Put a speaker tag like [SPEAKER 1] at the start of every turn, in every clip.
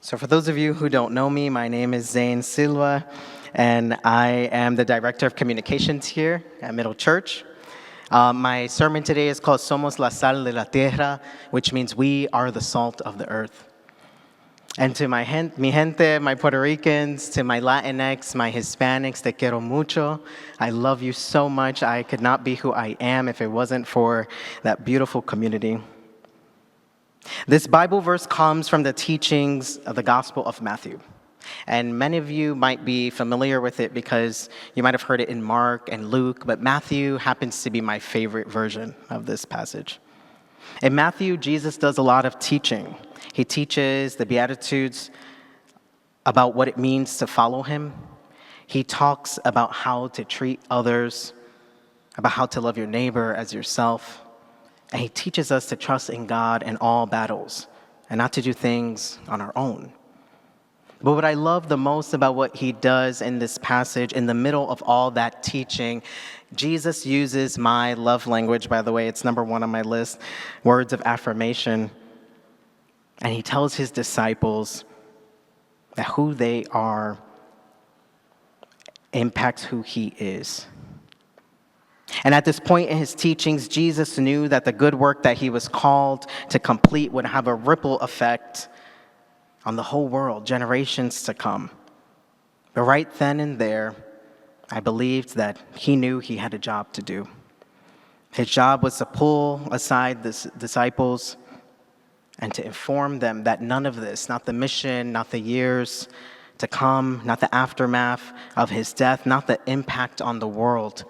[SPEAKER 1] So for those of you who don't know me, my name is Zayn Silva, and I am the Director of Communications here at Middle Church. My sermon today is called Somos la Sal de la Tierra, which means we are the salt of the earth. And to mi gente, my Puerto Ricans, to my Latinx, my Hispanics, te quiero mucho. I love you so much. I could not be who I am if it wasn't for that beautiful community. This Bible verse comes from the teachings of the Gospel of Matthew. And many of you might be familiar with it because you might have heard it in Mark and Luke, but Matthew happens to be my favorite version of this passage. In Matthew, Jesus does a lot of teaching. He teaches the Beatitudes about what it means to follow him. He talks about how to treat others, about how to love your neighbor as yourself. And he teaches us to trust in God in all battles and not to do things on our own. But what I love the most about what he does in this passage, in the middle of all that teaching, Jesus uses my love language, by the way, it's number one on my list, words of affirmation. And he tells his disciples that who they are impacts who he is. And at this point in his teachings, Jesus knew that the good work that he was called to complete would have a ripple effect on the whole world, generations to come. But right then and there, I believed that he knew he had a job to do. His job was to pull aside the disciples and to inform them that none of this, not the mission, not the years to come, not the aftermath of his death, not the impact on the world,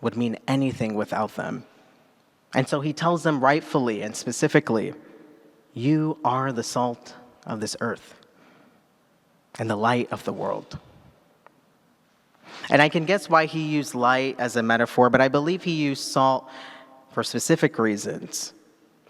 [SPEAKER 1] would mean anything without them. And so he tells them rightfully and specifically, you are the salt of this earth and the light of the world. And I can guess why he used light as a metaphor, but I believe he used salt for specific reasons.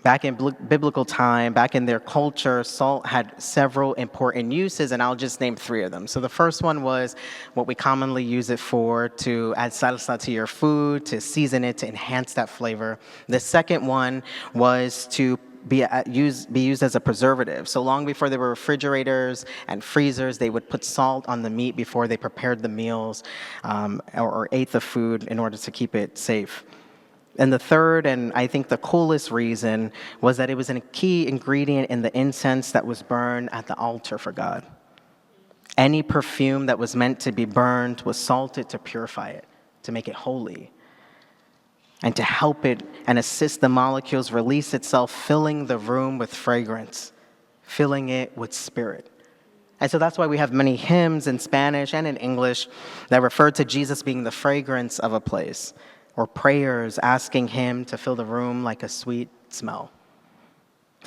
[SPEAKER 1] Back in biblical time, back in their culture, salt had several important uses, and I'll just name three of them. So the first one was what we commonly use it for, to add salsa to your food, to season it, to enhance that flavor. The second one was to be used as a preservative. So long before there were refrigerators and freezers, they would put salt on the meat before they prepared the meals or ate the food in order to keep it safe. And the third, and I think the coolest reason, was that it was a key ingredient in the incense that was burned at the altar for God. Any perfume that was meant to be burned was salted to purify it, to make it holy, and to help it and assist the molecules release itself, filling the room with fragrance, filling it with spirit. And so that's why we have many hymns in Spanish and in English that refer to Jesus being the fragrance of a place, or prayers asking him to fill the room like a sweet smell.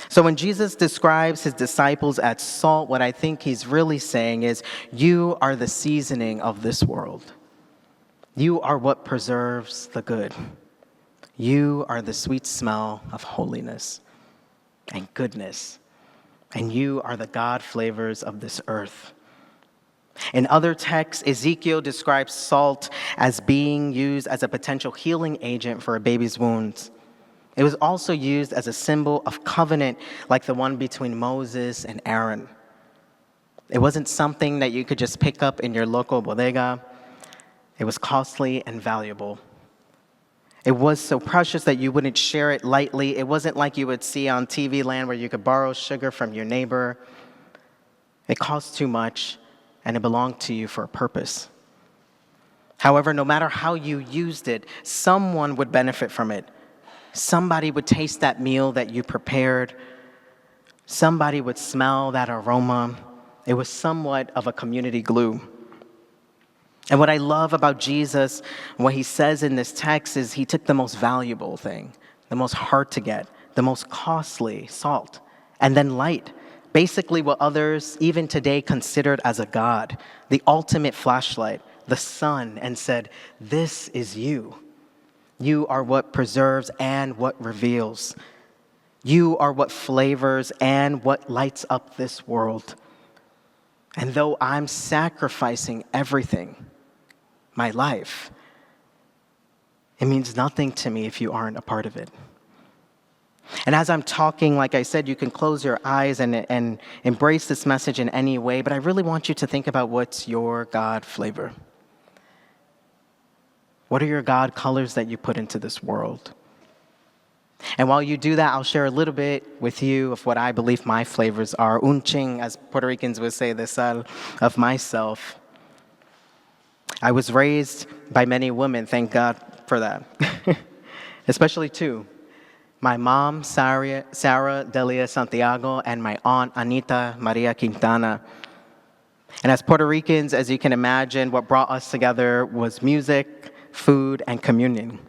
[SPEAKER 1] So when Jesus describes his disciples as salt, what I think he's really saying is, you are the seasoning of this world. You are what preserves the good. You are the sweet smell of holiness and goodness. And you are the God flavors of this earth. In other texts, Ezekiel describes salt as being used as a potential healing agent for a baby's wounds. It was also used as a symbol of covenant, like the one between Moses and Aaron. It wasn't something that you could just pick up in your local bodega. It was costly and valuable. It was so precious that you wouldn't share it lightly. It wasn't like you would see on TV land where you could borrow sugar from your neighbor. It cost too much, and it belonged to you for a purpose. However, no matter how you used it, someone would benefit from it. Somebody would taste that meal that you prepared. Somebody would smell that aroma. It was somewhat of a community glue. And what I love about Jesus, what he says in this text, is he took the most valuable thing, the most hard to get, the most costly, salt, and then light. Basically what others, even today, considered as a god, the ultimate flashlight, the sun, and said, this is you. You are what preserves and what reveals. You are what flavors and what lights up this world. And though I'm sacrificing everything, my life, it means nothing to me if you aren't a part of it. And as I'm talking, like I said, you can close your eyes and embrace this message in any way, but I really want you to think about what's your God flavor. What are your God colors that you put into this world? And while you do that, I'll share a little bit with you of what I believe my flavors are. Un ching, as Puerto Ricans would say, the sal of myself. I was raised by many women, thank God for that. Especially two. My mom, Sarah Delia Santiago, and my aunt, Anita Maria Quintana. And as Puerto Ricans, as you can imagine, what brought us together was music, food, and communion.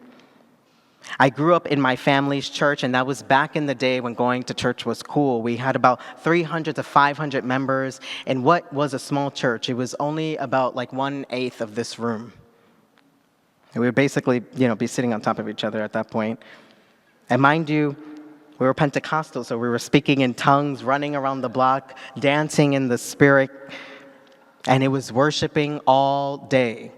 [SPEAKER 1] I grew up in my family's church, and that was back in the day when going to church was cool. We had about 300 to 500 members in what was a small church. It was only about like 1/8 of this room. And we would basically, be sitting on top of each other at that point. And mind you, we were Pentecostal, so we were speaking in tongues, running around the block, dancing in the spirit, and it was worshiping all day.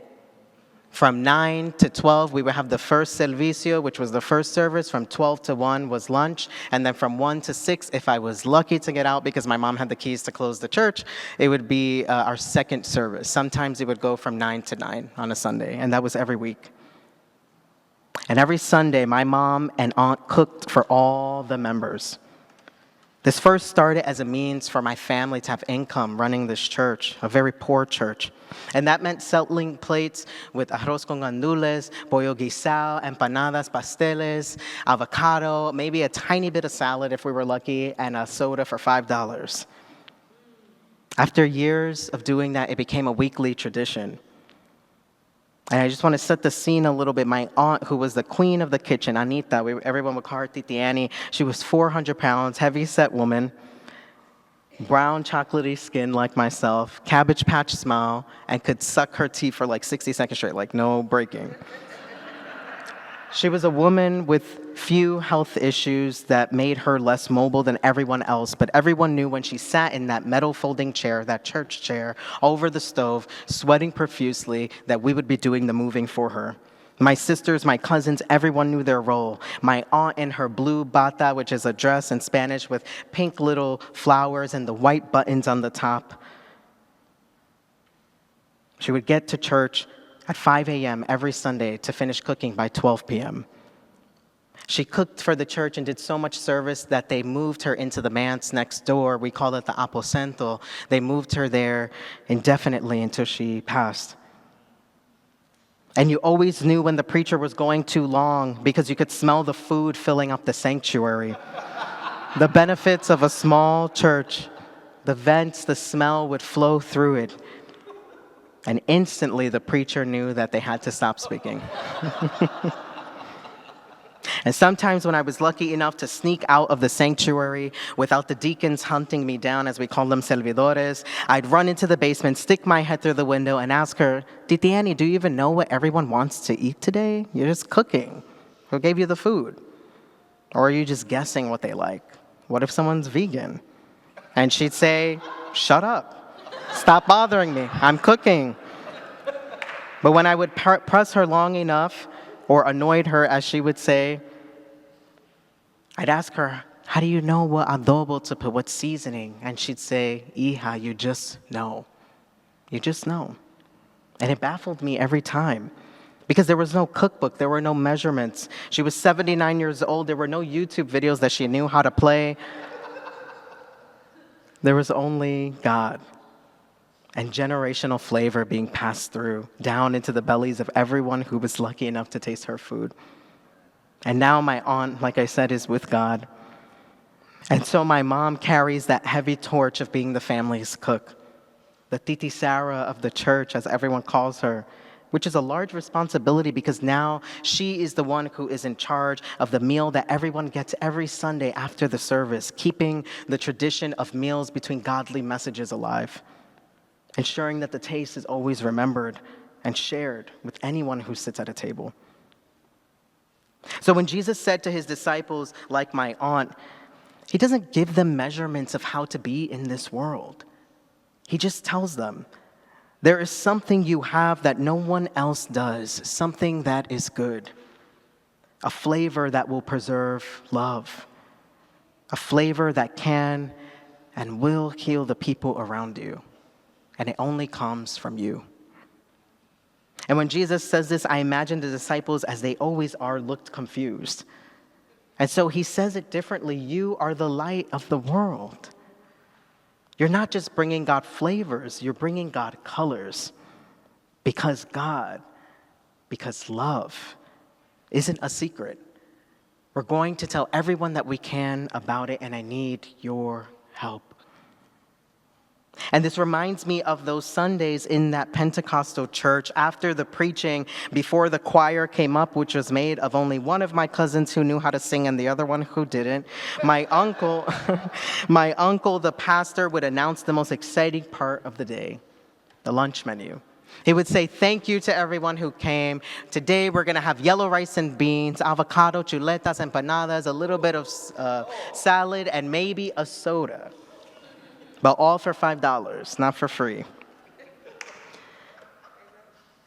[SPEAKER 1] From 9 to 12, we would have the first servicio, which was the first service. From 12 to 1 was lunch. And then from 1 to 6, if I was lucky to get out because my mom had the keys to close the church, it would be our second service. Sometimes it would go from 9 to 9 on a Sunday, and that was every week. And every Sunday, my mom and aunt cooked for all the members. This first started as a means for my family to have income running this church, a very poor church. And that meant selling plates with arroz con gandules, pollo guisado, empanadas, pasteles, avocado, maybe a tiny bit of salad if we were lucky, and a soda for $5. After years of doing that, it became a weekly tradition. And I just want to set the scene a little bit. My aunt, who was the queen of the kitchen, Anita, everyone would call her Titi Annie. She was 400 pounds, heavy-set woman, brown chocolatey skin like myself, cabbage patch smile, and could suck her teeth for like 60 seconds straight, like no breaking. She was a woman with few health issues that made her less mobile than everyone else, but everyone knew when she sat in that metal folding chair, that church chair, over the stove, sweating profusely, that we would be doing the moving for her. My sisters, my cousins, everyone knew their role. My aunt in her blue bata, which is a dress in Spanish with pink little flowers and the white buttons on the top. She would get to church at 5 a.m. every Sunday to finish cooking by 12 p.m. She cooked for the church and did so much service that they moved her into the manse next door. We call it the aposento. They moved her there indefinitely until she passed. And you always knew when the preacher was going too long because you could smell the food filling up the sanctuary. The benefits of a small church, the vents, the smell would flow through it. And instantly the preacher knew that they had to stop speaking. And sometimes when I was lucky enough to sneak out of the sanctuary without the deacons hunting me down, as we call them servidores, I'd run into the basement, stick my head through the window, and ask her, Titi Annie, do you even know what everyone wants to eat today? You're just cooking. Who gave you the food? Or are you just guessing what they like? What if someone's vegan? And she'd say, shut up. Stop bothering me. I'm cooking. But when I would press her long enough, or annoyed her, as she would say, I'd ask her, how do you know what adobo to put, what seasoning? And she'd say, hija, you just know. You just know. And it baffled me every time because there was no cookbook, there were no measurements. She was 79 years old, there were no YouTube videos that she knew how to play. There was only God and generational flavor being passed through down into the bellies of everyone who was lucky enough to taste her food. And now my aunt, like I said, is with God. And so my mom carries that heavy torch of being the family's cook, the Titi Sarah of the church, as everyone calls her, which is a large responsibility because now she is the one who is in charge of the meal that everyone gets every Sunday after the service, keeping the tradition of meals between godly messages alive, ensuring that the taste is always remembered and shared with anyone who sits at a table. So when Jesus said to his disciples, like my aunt, he doesn't give them measurements of how to be in this world. He just tells them, there is something you have that no one else does, something that is good, a flavor that will preserve love, a flavor that can and will heal the people around you. And it only comes from you. And when Jesus says this, I imagine the disciples, as they always are, looked confused. And so he says it differently. You are the light of the world. You're not just bringing God flavors, you're bringing God colors. Because love isn't a secret. We're going to tell everyone that we can about it, and I need your help. And this reminds me of those Sundays in that Pentecostal church after the preaching, before the choir came up, which was made of only one of my cousins who knew how to sing and the other one who didn't. My uncle, the pastor, would announce the most exciting part of the day, the lunch menu. He would say, thank you to everyone who came. Today we're going to have yellow rice and beans, avocado, chuletas, empanadas, a little bit of salad, and maybe a soda. But all for $5, not for free.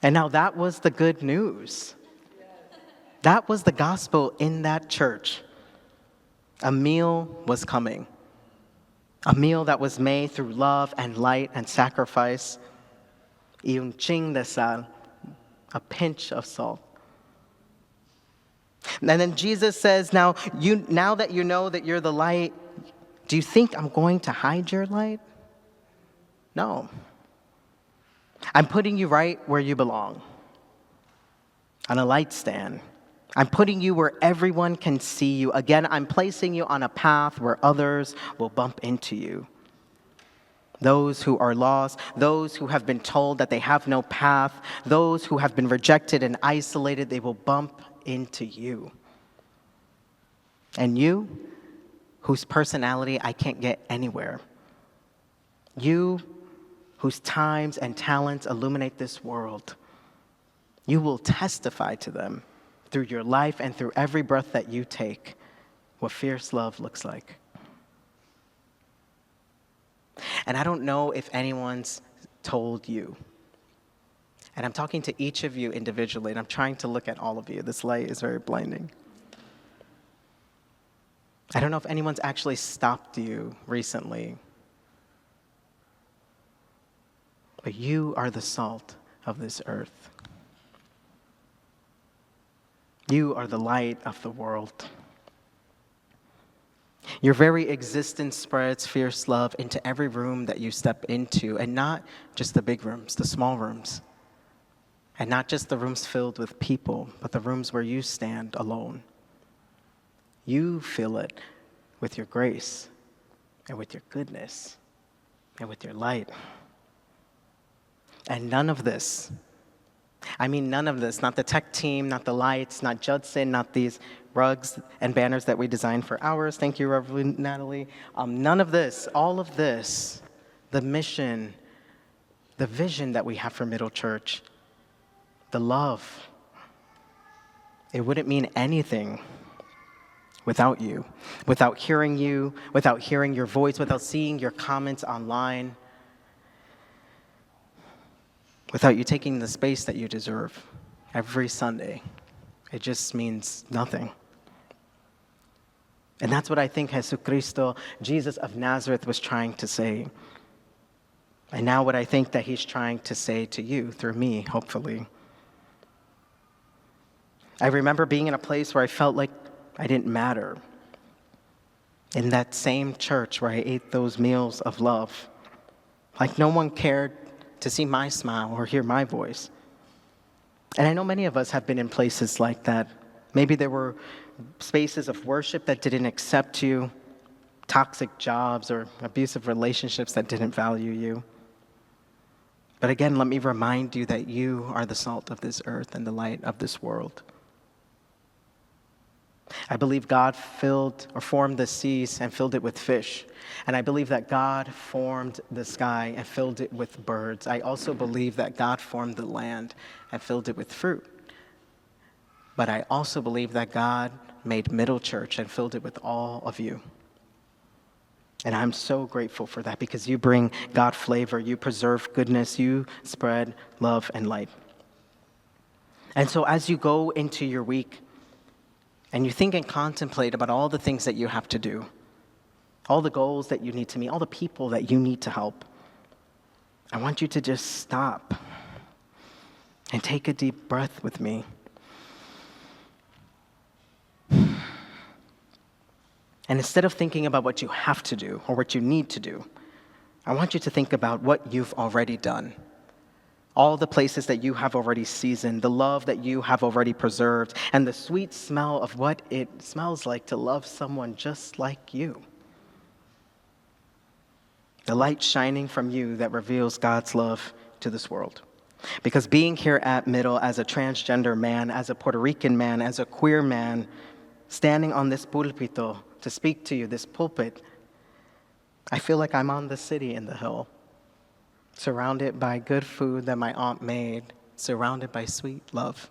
[SPEAKER 1] And now that was the good news. That was the gospel in that church. A meal was coming. A meal that was made through love and light and sacrifice. Y un ching de sal, a pinch of salt. And then Jesus says, now that you know that you're the light, do you think I'm going to hide your light? No. I'm putting you right where you belong, on a light stand. I'm putting you where everyone can see you. Again, I'm placing you on a path where others will bump into you. Those who are lost, those who have been told that they have no path, those who have been rejected and isolated, they will bump into you. And you, whose personality I can't get anywhere. You, whose times and talents illuminate this world. You will testify to them through your life and through every breath that you take what fierce love looks like. And I don't know if anyone's told you. And I'm talking to each of you individually, and I'm trying to look at all of you. This light is very blinding. I don't know if anyone's actually stopped you recently. But you are the salt of this earth. You are the light of the world. Your very existence spreads fierce love into every room that you step into, and not just the big rooms, the small rooms. And not just the rooms filled with people, but the rooms where you stand alone. You fill it with your grace and with your goodness and with your light. And none of this, not the tech team, not the lights, not Judson, not these rugs and banners that we designed for hours. Thank you, Reverend Natalie. None of this, all of this, the mission, the vision that we have for Middle Church, the love, it wouldn't mean anything without you, without hearing your voice, without seeing your comments online, without you taking the space that you deserve every Sunday. It just means nothing. And that's what I think Jesucristo, Jesus of Nazareth, was trying to say. And now what I think that he's trying to say to you through me, hopefully. I remember being in a place where I felt like I didn't matter. In that same church where I ate those meals of love. Like no one cared to see my smile or hear my voice. And I know many of us have been in places like that. Maybe there were spaces of worship that didn't accept you, toxic jobs or abusive relationships that didn't value you. But again, let me remind you that you are the salt of this earth and the light of this world. I believe God formed the seas and filled it with fish. And I believe that God formed the sky and filled it with birds. I also believe that God formed the land and filled it with fruit. But I also believe that God made Middle Church and filled it with all of you. And I'm so grateful for that because you bring God flavor, you preserve goodness, you spread love and light. And so as you go into your week and you think and contemplate about all the things that you have to do, all the goals that you need to meet, all the people that you need to help. I want you to just stop and take a deep breath with me. And instead of thinking about what you have to do or what you need to do, I want you to think about what you've already done. All the places that you have already seasoned, the love that you have already preserved, and the sweet smell of what it smells like to love someone just like you. The light shining from you that reveals God's love to this world. Because being here at Middle as a transgender man, as a Puerto Rican man, as a queer man, standing on this pulpito to speak to you, this pulpit, I feel like I'm on the city in the hill, surrounded by good food that my aunt made, surrounded by sweet love.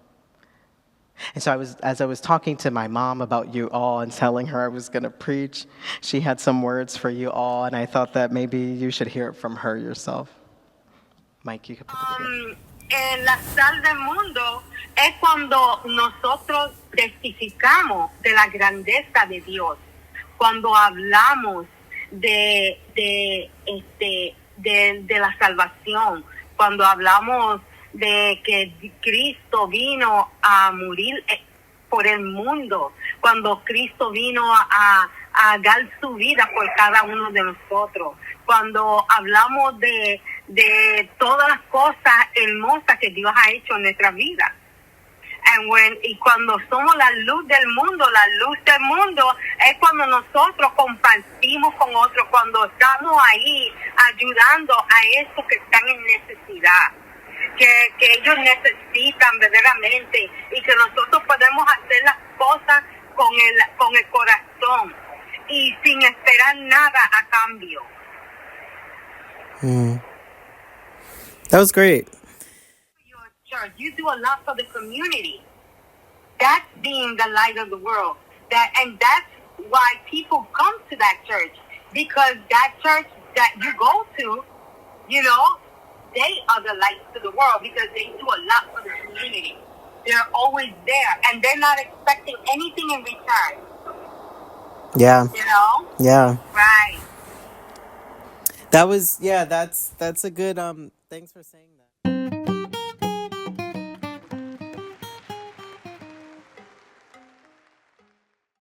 [SPEAKER 1] And so as I was talking to my mom about you all and telling her I was going to preach, she had some words for you all, and I thought that maybe you should hear it from her yourself. Mike, you can put the video.
[SPEAKER 2] La sal del mundo es cuando nosotros testificamos de la grandeza de Dios, cuando hablamos de la salvación, cuando hablamos de que Cristo vino a morir por el mundo, cuando Cristo vino a dar su vida por cada uno de nosotros, cuando hablamos de todas las cosas hermosas que Dios ha hecho en nuestra vida. Y cuando somos la luz del mundo es cuando nosotros compartimos con otros, cuando estamos ahí ayudando a esos que están en necesidad, que ellos necesitan verdaderamente, y que nosotros podemos hacer las cosas con el corazón y sin esperar nada a cambio.
[SPEAKER 3] That was great.
[SPEAKER 2] Your church, you do a lot for the community. That's being the light of the world. And that's why people come to that church, because that church that you go to, they are the light to the world because they do a lot for the community. They're always there, and they're not expecting anything in return.
[SPEAKER 3] Yeah. Yeah.
[SPEAKER 2] Right.
[SPEAKER 3] That was, that's a good, thanks for saying that.